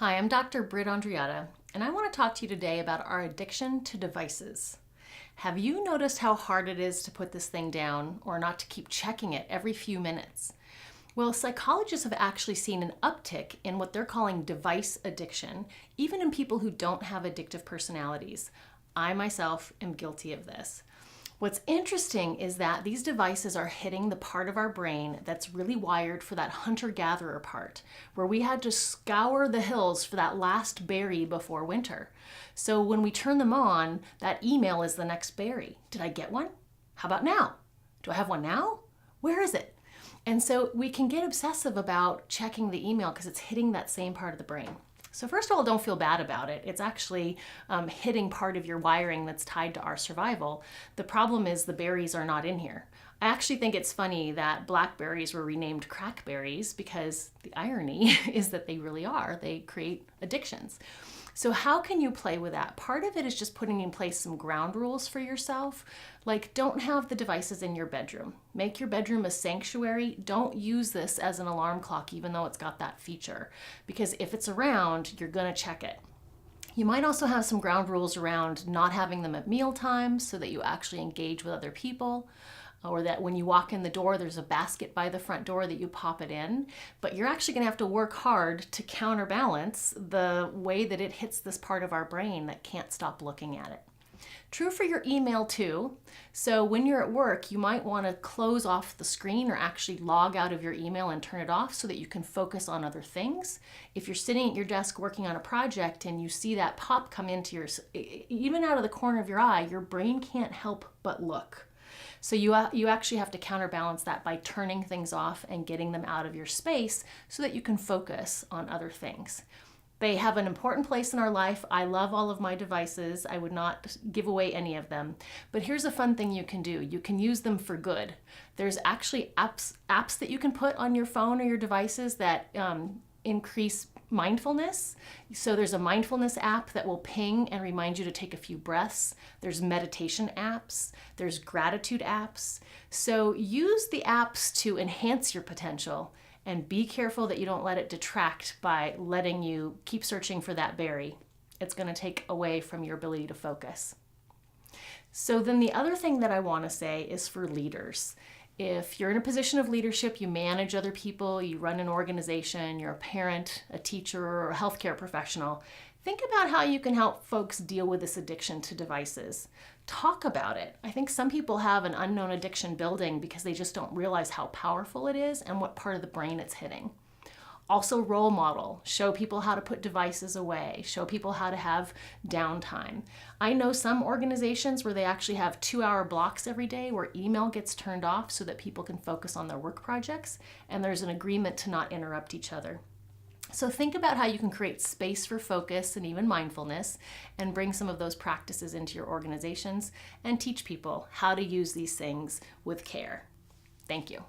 Hi, I'm Dr. Britt Andreatta, and I want to talk to you today about our addiction to devices. Have you noticed how hard it is to put this thing down or not to keep checking it every few minutes? Well, psychologists have actually seen an uptick in what they're calling device addiction, even in people who don't have addictive personalities. I myself am guilty of this. What's interesting is that these devices are hitting the part of our brain that's really wired for that hunter-gatherer part, where we had to scour the hills for that last berry before winter. So when we turn them on, that email is the next berry. Did I get one? How about now? Do I have one now? Where is it? And so we can get obsessive about checking the email because it's hitting that same part of the brain. So first of all, don't feel bad about it. It's actually hitting part of your wiring that's tied to our survival. The problem is the berries are not in here. I actually think it's funny that blackberries were renamed crackberries because the irony is that they really are. They create addictions. So how can you play with that? Part of it is just putting in place some ground rules for yourself. Like, don't have the devices in your bedroom. Make your bedroom a sanctuary. Don't use this as an alarm clock, even though it's got that feature. Because if it's around, you're gonna check it. You might also have some ground rules around not having them at meal times so that you actually engage with other people, or that when you walk in the door, there's a basket by the front door that you pop it in. But you're actually gonna have to work hard to counterbalance the way that it hits this part of our brain that can't stop looking at it. True for your email too. So when you're at work, you might wanna close off the screen or actually log out of your email and turn it off so that you can focus on other things. If you're sitting at your desk working on a project and you see that pop come into even out of the corner of your eye, your brain can't help but look. So you actually have to counterbalance that by turning things off and getting them out of your space so that you can focus on other things. They have an important place in our life. I love all of my devices. I would not give away any of them. But here's a fun thing you can do. You can use them for good. There's actually apps that you can put on your phone or your devices that increase mindfulness. So there's a mindfulness app that will ping and remind you to take a few breaths. There's meditation apps. There's gratitude apps. So use the apps to enhance your potential and be careful that you don't let it detract by letting you keep searching for that berry. It's going to take away from your ability to focus. So then the other thing that I want to say is for leaders. If you're in a position of leadership, you manage other people, you run an organization, you're a parent, a teacher, or a healthcare professional, think about how you can help folks deal with this addiction to devices. Talk about it. I think some people have an unknown addiction building because they just don't realize how powerful it is and what part of the brain it's hitting. Also role model, show people how to put devices away, show people how to have downtime. I know some organizations where they actually have 2-hour blocks every day where email gets turned off so that people can focus on their work projects, and there's an agreement to not interrupt each other. So think about how you can create space for focus and even mindfulness and bring some of those practices into your organizations and teach people how to use these things with care. Thank you.